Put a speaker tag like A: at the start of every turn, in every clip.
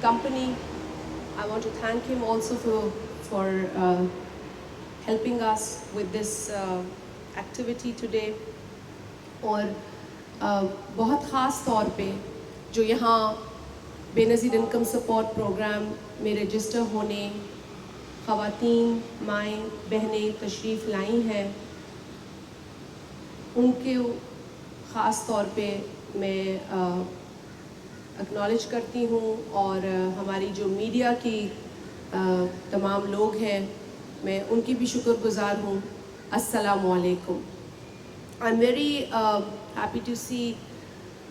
A: company. I want to thank him also for helping us with this activity today. اور بہت خاص طور پہ جو یہاں بے نظیر انکم سپورٹ پروگرام میں رجسٹر ہونے خواتین مائیں بہنیں تشریف لائی ہیں، ان کے خاص طور پہ میں اکنالج کرتی ہوں، اور ہماری جو میڈیا کی تمام لوگ ہیں میں ان کی بھی شکر گزار ہوں۔ السلام علیکم۔ I'm very happy to see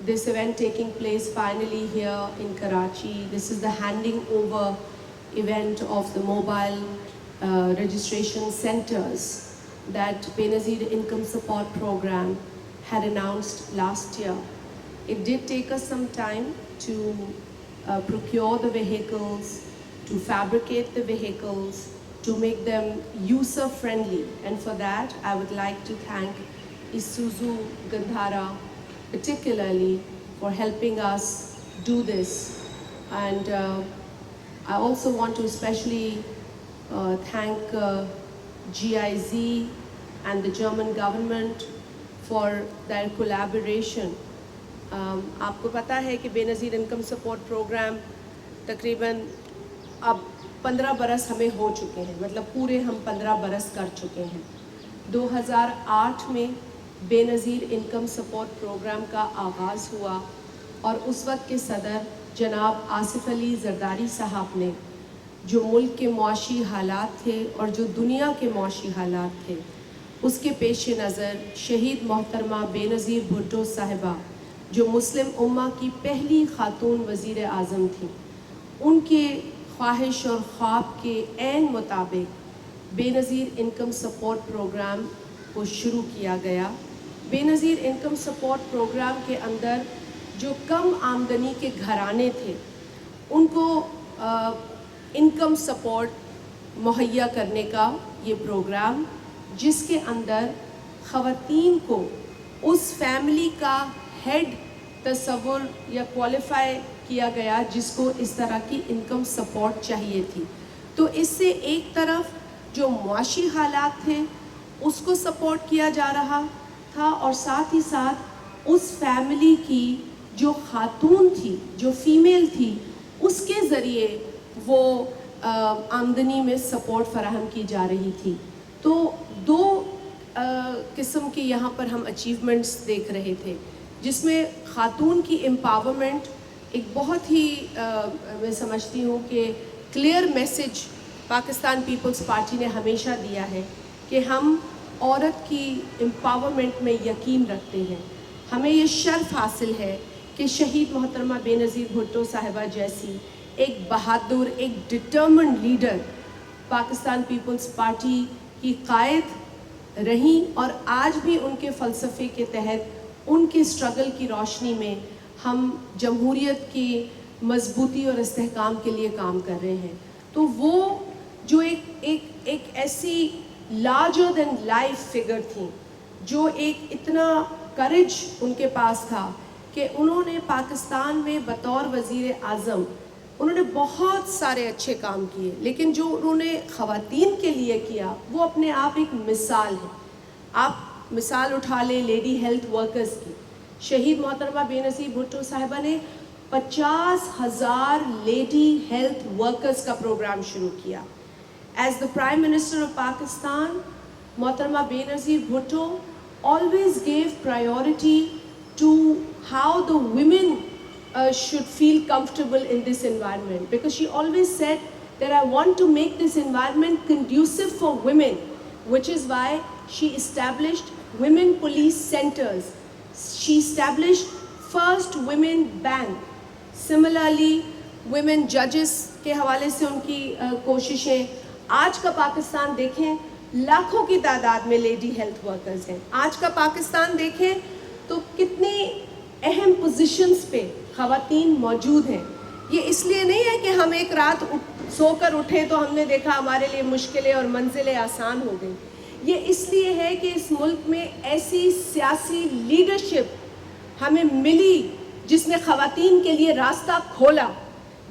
A: this event taking place finally here in Karachi. This is the handing over event of the mobile registration centers that Benazir Income Support Program had announced last year. It did take us some time to procure the vehicles, to fabricate the vehicles, to make them user friendly, and for that I would like to thank Isuzu Gandhara particularly for helping us do this. And I also want to especially thank GIZ and the German government for their collaboration. آپ کو پتہ ہے کہ بے نظیر income support programme تقریباً اب 15 برس ہمیں ہو چکے ہیں، مطلب پورے ہم 15 برس کر چکے ہیں۔ 2008 میں بے نظیر انکم سپورٹ پروگرام کا آغاز ہوا، اور اس وقت کے صدر جناب آصف علی زرداری صاحب نے جو ملک کے معاشی حالات تھے اور جو دنیا کے معاشی حالات تھے اس کے پیش نظر شہید محترمہ بے نظیر بھٹو صاحبہ جو مسلم امہ کی پہلی خاتون وزیر اعظم تھیں، ان کے خواہش اور خواب کے عین مطابق بے نظیر انکم سپورٹ پروگرام کو شروع کیا گیا۔ بے نظیر انکم سپورٹ پروگرام کے اندر جو کم آمدنی کے گھرانے تھے ان کو انکم سپورٹ مہیا کرنے کا یہ پروگرام، جس کے اندر خواتین کو اس فیملی کا ہیڈ تصور یا کوالیفائی کیا گیا جس کو اس طرح کی انکم سپورٹ چاہیے تھی۔ تو اس سے ایک طرف جو معاشی حالات تھے اس کو سپورٹ کیا جا رہا تھا، اور ساتھ ہی ساتھ اس فیملی کی جو خاتون تھی، جو فیمیل تھی، اس کے ذریعے وہ آمدنی میں سپورٹ فراہم کی جا رہی تھی۔ تو دو قسم کی یہاں پر ہم اچیومنٹس دیکھ رہے تھے، جس میں خاتون کی امپاورمنٹ ایک بہت ہی میں سمجھتی ہوں کہ کلیئر میسج پاکستان پیپلز پارٹی نے ہمیشہ دیا ہے کہ ہم عورت کی امپاورمنٹ میں یقین رکھتے ہیں۔ ہمیں یہ شرف حاصل ہے کہ شہید محترمہ بے نظیر بھٹو صاحبہ جیسی ایک بہادر، ایک ڈٹرمنڈ لیڈر پاکستان پیپلز پارٹی کی قائد رہیں، اور آج بھی ان کے فلسفے کے تحت ان کے اسٹرگل کی روشنی میں ہم جمہوریت کی مضبوطی اور استحکام کے لیے کام کر رہے ہیں۔ تو وہ جو ایک ایسی لارجر دین لائف فگر تھیں، جو ایک اتنا کریج ان کے پاس تھا کہ انہوں نے پاکستان میں بطور وزیر اعظم انہوں نے بہت سارے اچھے کام کیے، لیکن جو انہوں نے خواتین کے لیے کیا وہ اپنے آپ ایک مثال ہے۔ آپ مثال اٹھا لیں لیڈی ہیلتھ ورکرز کی۔ شہید محترمہ بے نظیر بھٹو صاحبہ نے 50,000 لیڈی ہیلتھ ورکرز کا پروگرام شروع کیا۔ As the prime minister of Pakistan, محترمہ بے نظیر Bhutto always gave priority to how the women should feel comfortable in this environment, because she always said that I want to make this environment conducive for women, which is why she established women police centers. She established first women bank. Similarly, women judges کے حوالے سے ان کی کوششیں۔ آج کا پاکستان دیکھیں، لاکھوں کی تعداد میں لیڈی ہیلتھ ورکرز ہیں۔ آج کا پاکستان دیکھیں تو کتنی اہم پوزیشنز پہ خواتین موجود ہیں۔ یہ اس لیے نہیں ہے کہ ہم ایک رات سو کر اٹھے تو ہم نے دیکھا ہمارے لیے مشکلیں اور منزلیں آسان ہو گئیں۔ یہ اس لیے ہے کہ اس ملک میں ایسی سیاسی لیڈرشپ ہمیں ملی جس نے خواتین کے لیے راستہ کھولا،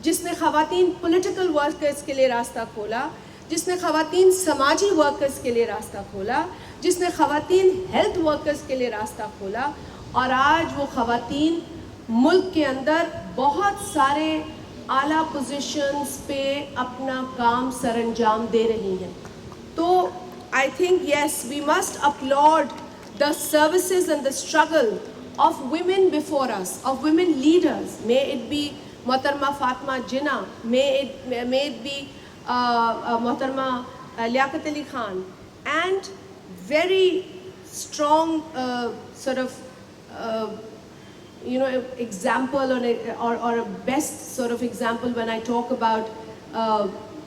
A: جس نے خواتین پولیٹیکل ورکرز کے لیے راستہ کھولا، جس نے خواتین سماجی ورکرز کے لیے راستہ کھولا، جس نے خواتین ہیلتھ ورکرز کے لیے راستہ کھولا، اور آج وہ خواتین ملک کے اندر بہت سارے اعلیٰ پوزیشنز پہ اپنا کام سر انجام دے رہی ہیں. تو I think yes, we must applaud the services and the struggle of women before us, of women leaders. May it be Mohtarma Fatima Jinnah, may it be Mohtarma Liaquat Ali Khan, and very strong sort of example or a best sort of example when I talk about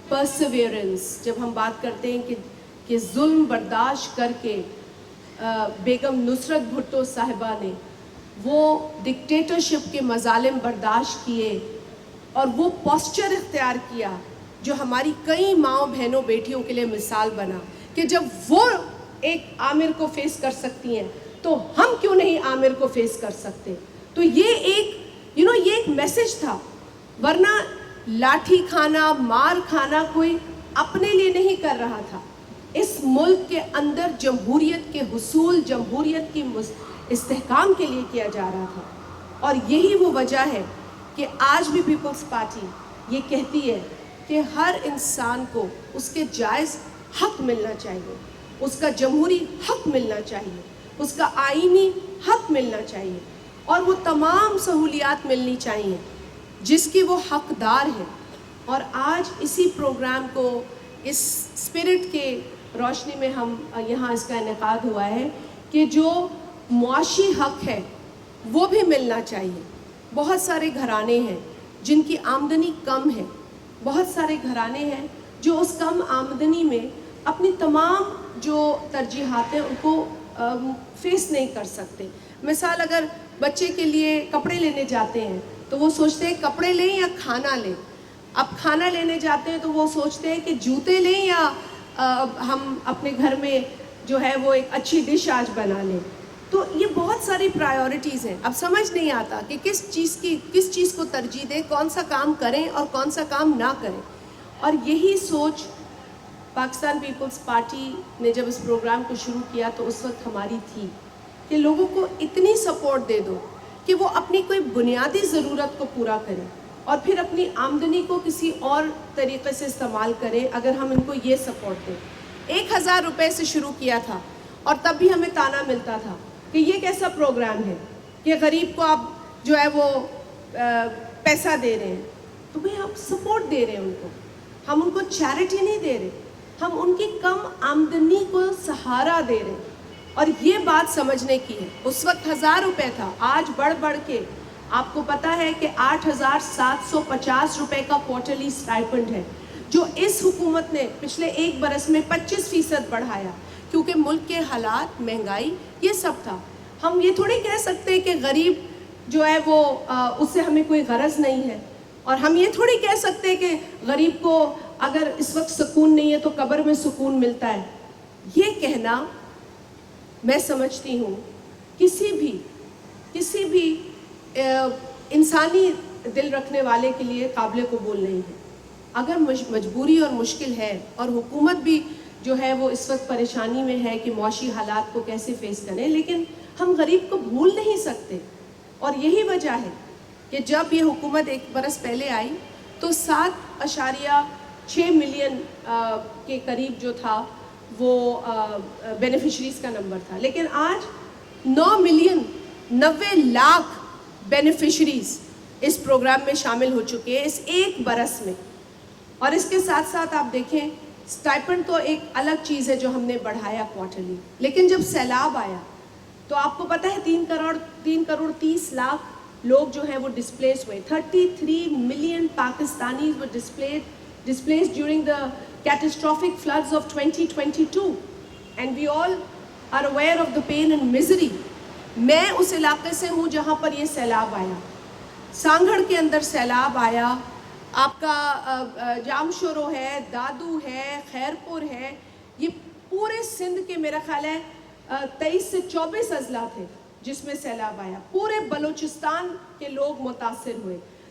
A: perseverance. جب ہم بات کرتے ہیں کہ ظلم برداشت کر کے بیگم نصرت بھٹو صاحبہ نے وہ ڈکٹیٹرشپ کے مظالم برداشت کیے اور وہ پوسچر اختیار کیا جو ہماری کئی ماؤں بہنوں بیٹیوں کے لیے مثال بنا، کہ جب وہ ایک عامر کو فیس کر سکتی ہیں تو ہم کیوں نہیں عامر کو فیس کر سکتے. تو یہ ایک میسج تھا، ورنہ لاٹھی کھانا مار کھانا کوئی اپنے لیے نہیں کر رہا تھا، اس ملک کے اندر جمہوریت کے حصول، جمہوریت کی استحکام کے لیے کیا جا رہا تھا. اور یہی وہ وجہ ہے کہ آج بھی پیپلز پارٹی یہ کہتی ہے کہ ہر انسان کو اس کے جائز حق ملنا چاہیے، اس کا جمہوری حق ملنا چاہیے، اس کا آئینی حق ملنا چاہیے، اور وہ تمام سہولیات ملنی چاہیے جس کی وہ حقدار ہے. اور آج اسی پروگرام کو اس اسپرٹ کے روشنی میں ہم یہاں اس کا انعقاد ہوا ہے کہ جو معاشی حق ہے وہ بھی ملنا چاہیے. بہت سارے گھرانے ہیں جن کی آمدنی کم ہے، بہت سارے گھرانے ہیں جو اس کم آمدنی میں اپنی تمام جو ترجیحات ہیں ان کو فیس نہیں کر سکتے. مثال، اگر بچے کے لیے کپڑے لینے جاتے ہیں تو وہ سوچتے ہیں کپڑے لیں یا کھانا لیں. اب کھانا لینے جاتے ہیں تو وہ سوچتے ہیں کہ جوتے لیں یا ہم اپنے گھر میں جو ہے وہ ایک اچھی ڈش آج بنا لیں. تو یہ بہت ساری پرائیورٹیز ہیں. اب سمجھ نہیں آتا کہ کس چیز کو ترجیح دیں، کون سا کام کریں اور کون سا کام نہ کریں. اور یہی سوچ پاکستان پیپلز پارٹی نے جب اس پروگرام کو شروع کیا تو اس وقت ہماری تھی کہ لوگوں کو اتنی سپورٹ دے دو کہ وہ اپنی کوئی بنیادی ضرورت کو پورا کریں اور پھر اپنی آمدنی کو کسی اور طریقے سے استعمال کریں. اگر ہم ان کو یہ سپورٹ دیں. 1000 روپے سے شروع کیا تھا اور تب بھی ہمیں تانا ملتا تھا کہ یہ کیسا پروگرام ہے کہ غریب کو آپ جو ہے وہ پیسہ دے رہے ہیں. تو بھئی آپ سپورٹ دے رہے ہیں ان کو، ہم ان کو چیریٹی نہیں دے رہے، ہم ان کی کم آمدنی کو سہارا دے رہے ہیں. اور یہ بات سمجھنے کی ہے. اس وقت 1000 روپے تھا، آج بڑھ کے آپ کو پتا ہے کہ 8750 روپے کا کوارٹرلی اسٹائپنڈ ہے، جو اس حکومت نے پچھلے ایک برس میں 25% بڑھایا، کیونکہ ملک کے حالات، مہنگائی، یہ سب تھا. ہم یہ تھوڑی کہہ سکتے کہ غریب جو ہے وہ اس سے ہمیں کوئی غرض نہیں ہے، اور ہم یہ تھوڑی کہہ سکتے کہ غریب کو اگر اس وقت سکون نہیں ہے تو قبر میں سکون ملتا ہے. یہ کہنا میں سمجھتی ہوں کسی بھی انسانی دل رکھنے والے کے لیے قابل قبول نہیں ہے. اگر مجبوری اور مشکل ہے، اور حکومت بھی جو ہے وہ اس وقت پریشانی میں ہے کہ معاشی حالات کو کیسے فیس کریں، لیکن ہم غریب کو بھول نہیں سکتے. اور یہی وجہ ہے کہ جب یہ حکومت ایک برس پہلے آئی تو 7.6 ملین کے قریب جو تھا وہ بینیفیشریز کا نمبر تھا، لیکن آج 9 لاکھ بینیفیشریز اس پروگرام میں شامل ہو چکے ہیں اس ایک برس میں. اور اس کے ساتھ ساتھ آپ دیکھیں سٹائپنڈ تو ایک الگ چیز ہے جو ہم نے بڑھایا کوارٹرلی، لیکن جب سیلاب آیا تو آپ کو پتہ ہے 3 کروڑ 30 لاکھ لوگ جو ہیں وہ ڈسپلیس ہوئے. 33 million Pakistanis were displaced during the catastrophic floods of 2022, and we all are aware of the pain and misery. میں اس علاقے سے ہوں جہاں پر یہ سیلاب آیا. سانگھڑ کے اندر سیلاب آیا، آپ کا جام شورو ہے، دادو ہے، خیرپور ہے، یہ پورے سندھ کے میرا خیال ہے 23 سے 24 اضلاع تھے جس میں سیلاب آیا. پورے بلوچستان کے لوگ متاثر ہوئے.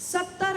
A: 70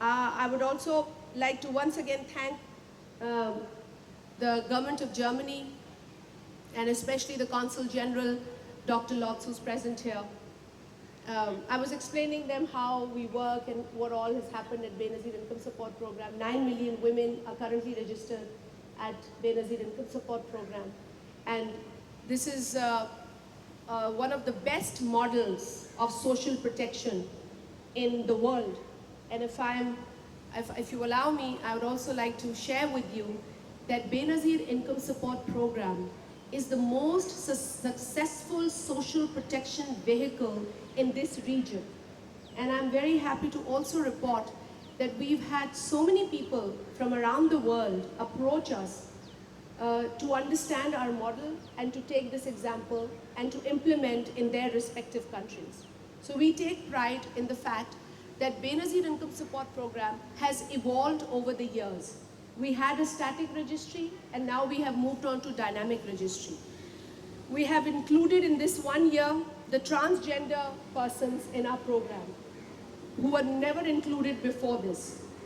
A: I would also like to once again thank the government of Germany and especially the Consul General, Dr. Lotz, who's present here. I was explaining them how we work and what all has happened at Benazir Income Support Program. 9 million women are currently registered at Benazir Income Support Program. And this is one of the best models of social protection in the world. And if you allow me, I would also like to share with you that Benazir Income Support Program is the most successful social protection vehicle in this region. And I'm very happy to also report that we've had so many people from around the world approach us to understand our model and to take this example and to implement in their respective countries. So we take pride in the fact that Benazir Income Support Program has evolved over the years. We had a static registry and now we have moved on to dynamic registry. We have included in this 1 year the transgender persons in our program who were never included before this.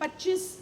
A: 25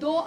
A: 2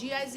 A: GIZ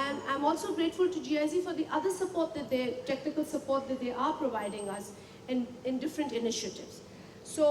A: And I'm also grateful to GIZ for the other support technical support that they are providing us in different initiatives. So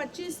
A: 25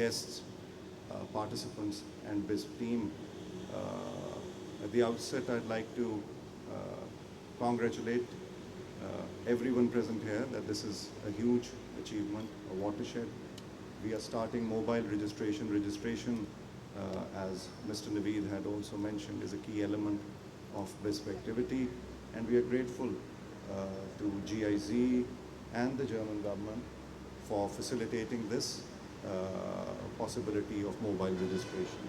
B: guests, participants and BISP team. At the outset, I'd like to congratulate everyone present here that this is a huge achievement, a watershed. We are starting mobile registration. Registration, as Mr. Naveed had also mentioned, is a key element of BISP activity, and we are grateful to GIZ and the German government for facilitating this possibility of mobile registration.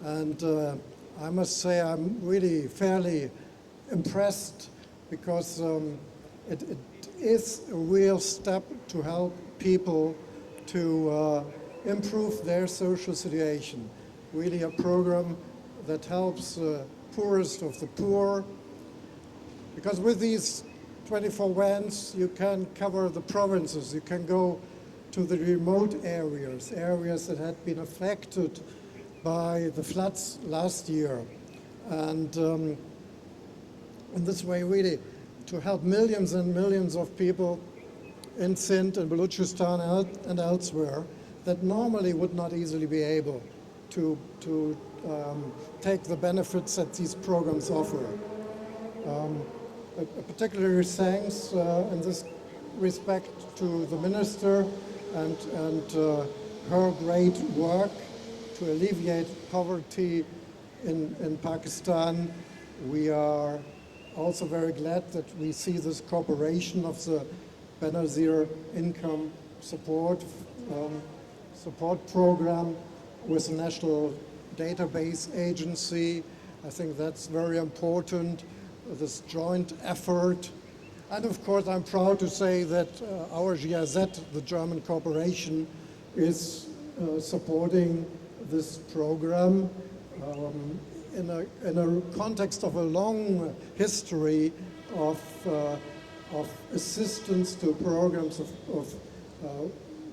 C: And I must say I'm really fairly impressed because it is a real step to help people to improve their social situation. Really a program that helps the poorest of the poor, because with these 24 vans you can cover the provinces, you can go to the remote areas that had been affected by the floods last year, and in this way really to help millions and millions of people in Sindh and Balochistan and elsewhere that normally would not easily be able to take the benefits that these programs offer. A particular thanks in this respect to the Minister and her great work to alleviate poverty in Pakistan. We are also very glad that we see this cooperation of the Benazir Income Support Program with the National Database Agency. I think that's very important, this joint effort. And of course, I'm proud to say that our GIZ, the German corporation, is supporting this program in a context of a long history of assistance to programs of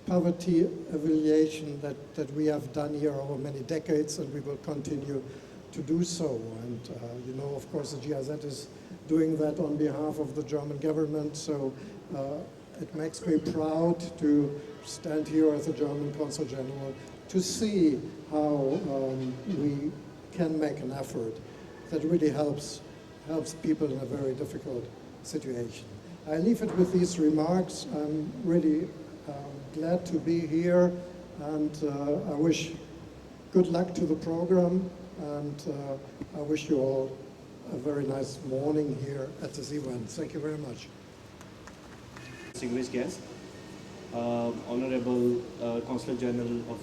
C: poverty alleviation that we have done here over many decades, and we will continue to do so. And you know, of course, the GIZ is doing that on behalf of the German government, so it makes me proud to stand here as the German Consul General to see how we can make an effort that really helps people in a very difficult situation. I leave it with these remarks. I'm really glad to be here, and I wish good luck to the program, and I wish you all a very nice morning here at this event. Thank you very much.
D: Distinguished guests, Honorable Consul General of